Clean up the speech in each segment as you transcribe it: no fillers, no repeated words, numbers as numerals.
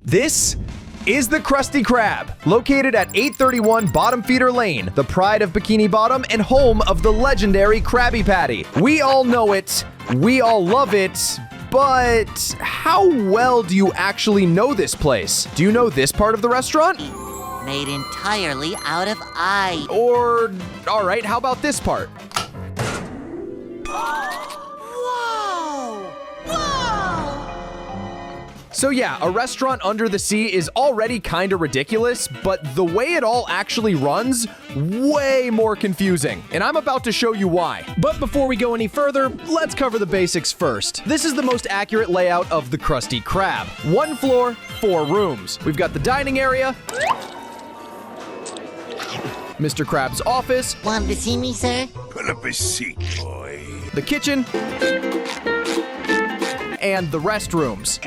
This is the Krusty Krab, located at 831 Bottom Feeder Lane, the pride of Bikini Bottom and home of the legendary Krabby Patty. We all know it, we all love it, but how well do you actually know this place? Do you know this part of the restaurant? Made entirely out of ice. Or, all right, how about this part? So yeah, a restaurant under the sea is already kinda ridiculous, but the way it all actually runs, way more confusing. And I'm about to show you why. But before we go any further, let's cover the basics first. This is the most accurate layout of the Krusty Krab. 1 floor, 4 rooms. We've got the dining area, Mr. Krab's office. Want to see me, sir? Pull up a seat, boy. The kitchen, and the restrooms.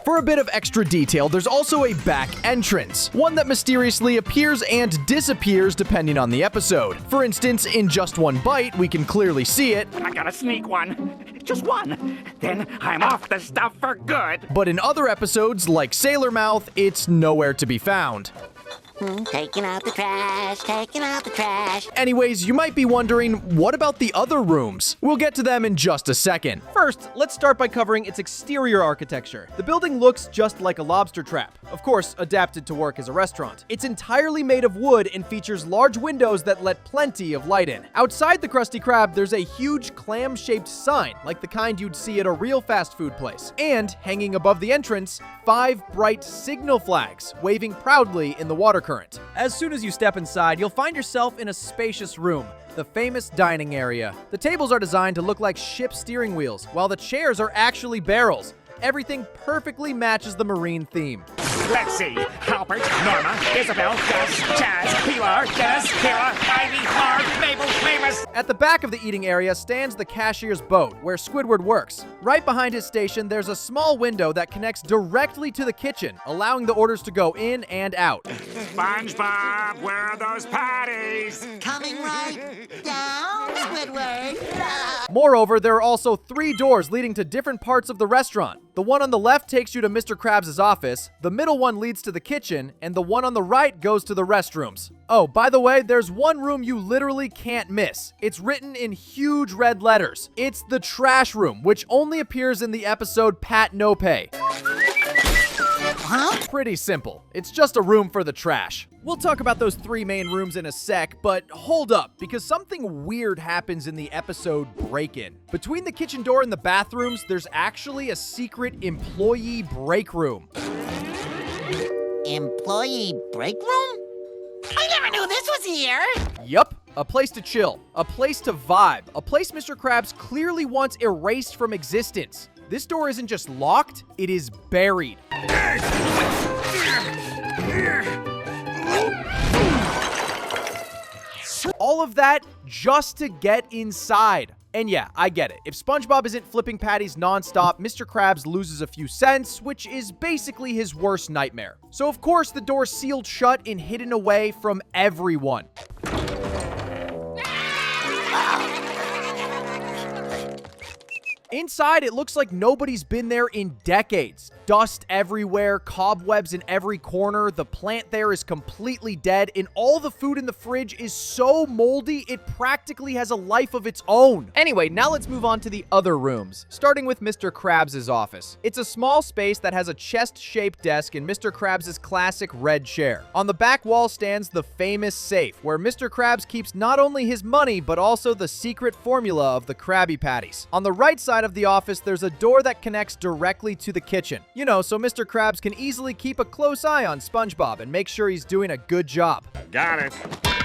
For a bit of extra detail, there's also a back entrance, one that mysteriously appears and disappears depending on the episode. For instance, in Just One Bite, we can clearly see it. I gotta sneak one. Just one. Then I'm off the stuff for good. But in other episodes, like Sailor Mouth, it's nowhere to be found. Taking out the trash, taking out the trash. Anyways, you might be wondering, what about the other rooms? We'll get to them in just a second. First, let's start by covering its exterior architecture. The building looks just like a lobster trap, of course, adapted to work as a restaurant. It's entirely made of wood and features large windows that let plenty of light in. Outside the Krusty Krab, there's a huge clam-shaped sign, like the kind you'd see at a real fast food place. And, hanging above the entrance, 5 bright signal flags, waving proudly in the water current. As soon as you step inside, you'll find yourself in a spacious room, the famous dining area. The tables are designed to look like ship steering wheels, while the chairs are actually barrels. Everything perfectly matches the marine theme. Let's see. Halbert, Norma, Isabel, Gus, Chaz, Pilar, Dennis, Kara, Ivy, Marv, Mabel, Famous. At the back of the eating area stands the cashier's boat, where Squidward works. Right behind his station, there's a small window that connects directly to the kitchen, allowing the orders to go in and out. SpongeBob, where are those patties? Coming right down, Squidward. Moreover, there are also 3 doors leading to different parts of the restaurant. The one on the left takes you to Mr. Krabs' office, the middle one leads to the kitchen, and the one on the right goes to the restrooms. Oh, by the way, there's one room you literally can't miss. It's written in huge red letters. It's the trash room, which only appears in the episode Pat No Pay. Huh? Pretty simple. It's just a room for the trash. We'll talk about those 3 main rooms in a sec, but hold up, because something weird happens in the episode Break-In. Between the kitchen door and the bathrooms, there's actually a secret employee break room. Employee break room? I never knew this was here. Yup, a place to chill, a place to vibe, a place Mr. Krabs clearly wants erased from existence. This door isn't just locked, it is buried. All of that just to get inside. And yeah, I get it. If SpongeBob isn't flipping patties nonstop, Mr. Krabs loses a few cents, which is basically his worst nightmare. So of course, the door's sealed shut and hidden away from everyone. Inside, it looks like nobody's been there in decades. Dust everywhere, cobwebs in every corner, the plant there is completely dead, and all the food in the fridge is so moldy, it practically has a life of its own. Anyway, now let's move on to the other rooms, starting with Mr. Krabs' office. It's a small space that has a chest-shaped desk and Mr. Krabs' classic red chair. On the back wall stands the famous safe, where Mr. Krabs keeps not only his money, but also the secret formula of the Krabby Patties. On the right side of the office, there's a door that connects directly to the kitchen. You know, so Mr. Krabs can easily keep a close eye on SpongeBob and make sure he's doing a good job. Got it.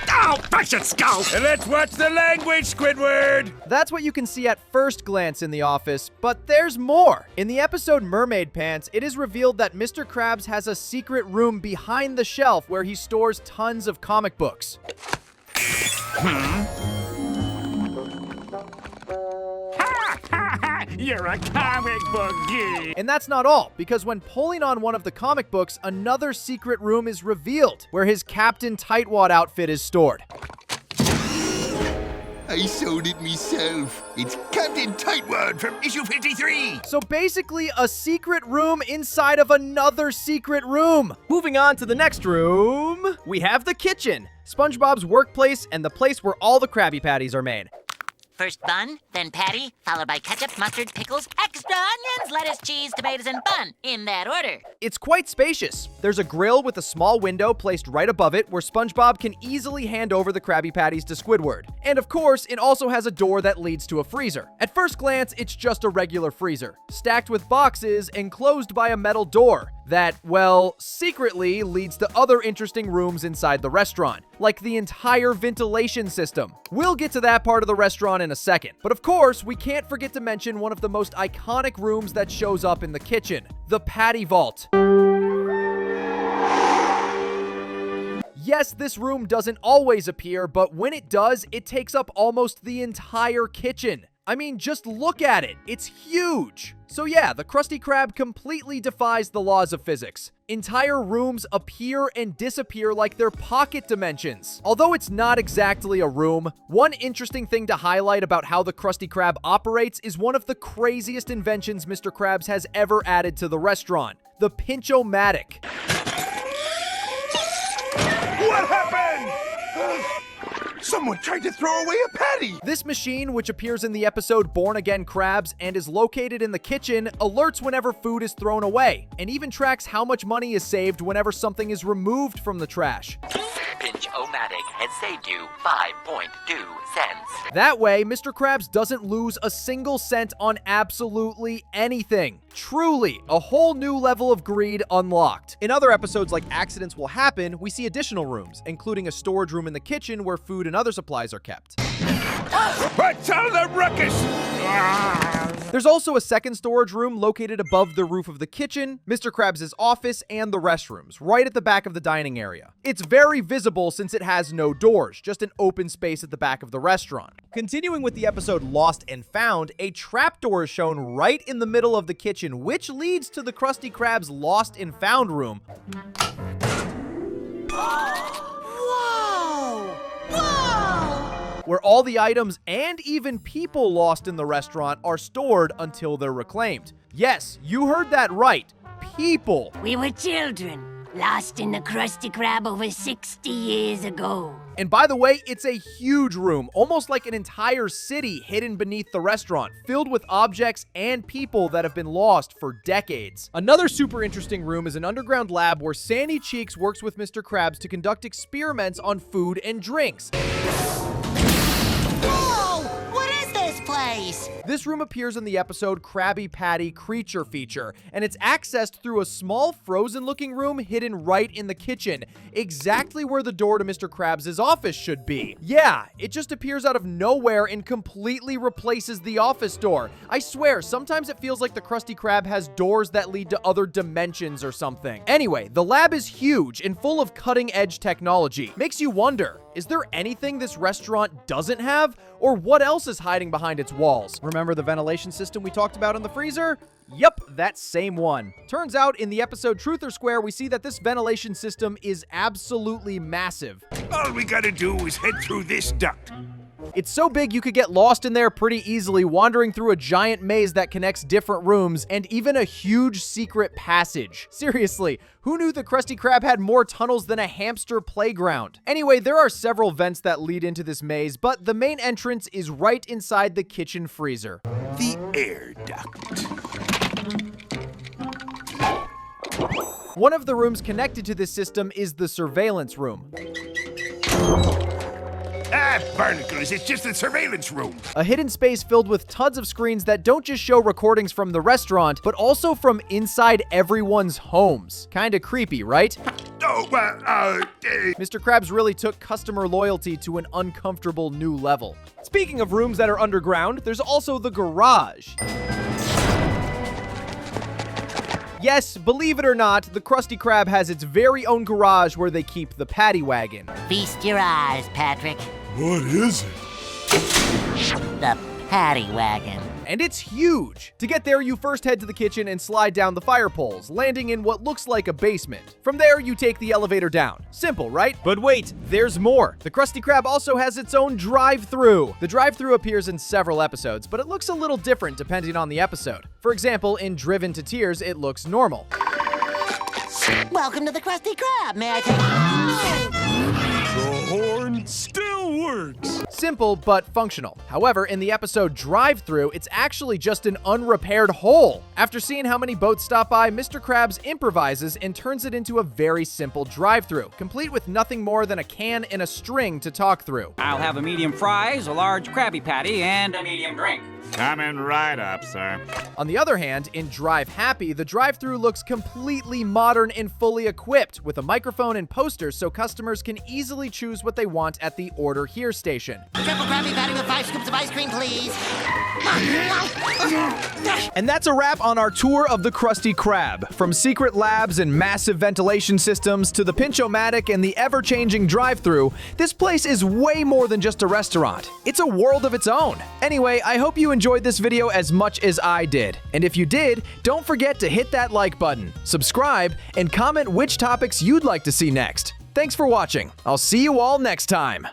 Oh, push it, Scout! And let's watch the language, Squidward! That's what you can see at first glance in the office, but there's more. In the episode Mermaid Pants, it is revealed that Mr. Krabs has a secret room behind the shelf where he stores tons of comic books. You're a comic book geek. And that's not all, because when pulling on one of the comic books, another secret room is revealed, where his Captain Tightwad outfit is stored. I sold it myself. It's Captain Tightwad from issue 53. So basically a secret room inside of another secret room. Moving on to the next room, we have the kitchen, SpongeBob's workplace and the place where all the Krabby Patties are made. First bun, then patty, followed by ketchup, mustard, pickles, extra onions, lettuce, cheese, tomatoes, and bun, in that order. It's quite spacious. There's a grill with a small window placed right above it where SpongeBob can easily hand over the Krabby Patties to Squidward. And of course, it also has a door that leads to a freezer. At first glance, it's just a regular freezer, stacked with boxes and closed by a metal door that, well, secretly leads to other interesting rooms inside the restaurant, like the entire ventilation system. We'll get to that part of the restaurant in a second. But of course, we can't forget to mention one of the most iconic rooms that shows up in the kitchen, the Patty Vault. Yes, this room doesn't always appear, but when it does, it takes up almost the entire kitchen. I mean, just look at it. It's huge. So yeah, the Krusty Krab completely defies the laws of physics. Entire rooms appear and disappear like they're pocket dimensions. Although it's not exactly a room, one interesting thing to highlight about how the Krusty Krab operates is one of the craziest inventions Mr. Krabs has ever added to the restaurant, the Pinch-O-Matic. What happened? Someone tried to throw away a patty! This machine, which appears in the episode Born Again Krabs and is located in the kitchen, alerts whenever food is thrown away, and even tracks how much money is saved whenever something is removed from the trash. Pinch-O-Matic has saved you 5.2 cents. That way, Mr. Krabs doesn't lose a single cent on absolutely anything. Truly, a whole new level of greed unlocked. In other episodes like Accidents Will Happen, we see additional rooms, including a storage room in the kitchen where food and other supplies are kept. What's all the ruckus? There's also a second storage room located above the roof of the kitchen, Mr. Krabs' office, and the restrooms, right at the back of the dining area. It's very visible since it has no doors, just an open space at the back of the restaurant. Continuing with the episode Lost and Found, a trapdoor is shown right in the middle of the kitchen, which leads to the Krusty Krab's Lost and Found room. Where all the items and even people lost in the restaurant are stored until they're reclaimed. Yes, you heard that right. People. We were children, lost in the Krusty Krab over 60 years ago. And by the way, it's a huge room, almost like an entire city hidden beneath the restaurant, filled with objects and people that have been lost for decades. Another super interesting room is an underground lab where Sandy Cheeks works with Mr. Krabs to conduct experiments on food and drinks. Whoa! What is this place? This room appears in the episode Krabby Patty Creature Feature, and it's accessed through a small frozen-looking room hidden right in the kitchen, exactly where the door to Mr. Krabs' office should be. Yeah, it just appears out of nowhere and completely replaces the office door. I swear, sometimes it feels like the Krusty Krab has doors that lead to other dimensions or something. Anyway, the lab is huge and full of cutting-edge technology. Makes you wonder, is there anything this restaurant doesn't have? Or what else is hiding behind its walls? Remember the ventilation system we talked about in the freezer? Yep, that same one. Turns out in the episode Truth or Square, we see that this ventilation system is absolutely massive. All we gotta do is head through this duct. It's so big you could get lost in there pretty easily, wandering through a giant maze that connects different rooms and even a huge secret passage. Seriously, who knew the Krusty Krab had more tunnels than a hamster playground? Anyway, there are several vents that lead into this maze, but the main entrance is right inside the kitchen freezer. The air duct. One of the rooms connected to this system is the surveillance room. Ah, barnacles, it's just a surveillance room. A hidden space filled with tons of screens that don't just show recordings from the restaurant, but also from inside everyone's homes. Kinda creepy, right? Oh, Mr. Krabs really took customer loyalty to an uncomfortable new level. Speaking of rooms that are underground, there's also the garage. Yes, believe it or not, the Krusty Krab has its very own garage where they keep the paddy wagon. Feast your eyes, Patrick. what is it? The Patty Wagon. and it's huge. To get there, you first head to the kitchen and slide down the fire poles, landing in what looks like a basement. From there, you take the elevator down. Simple, right? But wait, there's more. The Krusty Krab also has its own drive-thru. The drive-thru appears in several episodes, but it looks a little different depending on the episode. For example, in Driven to Tears, it looks normal. Welcome to the Krusty Krab. May I take... The horn still works. Simple, but functional. However, in the episode Drive-Thru, it's actually just an unrepaired hole. After seeing how many boats stop by, Mr. Krabs improvises and turns it into a very simple drive-thru, complete with nothing more than a can and a string to talk through. I'll have a medium fries, a large Krabby Patty, and a medium drink. Coming right up, sir. On the other hand, in Drive Happy, the drive-thru looks completely modern and fully equipped, with a microphone and posters so customers can easily choose what they want at the Order Here station. Triple Krabby Patty with 5 scoops of ice cream, please. And that's a wrap on our tour of the Krusty Krab. From secret labs and massive ventilation systems to the Pinch-O-Matic and the ever-changing drive-thru, this place is way more than just a restaurant. It's a world of its own. Anyway, I hope you enjoyed this video as much as I did. And if you did, don't forget to hit that like button, subscribe, and comment which topics you'd like to see next. Thanks for watching. I'll see you all next time.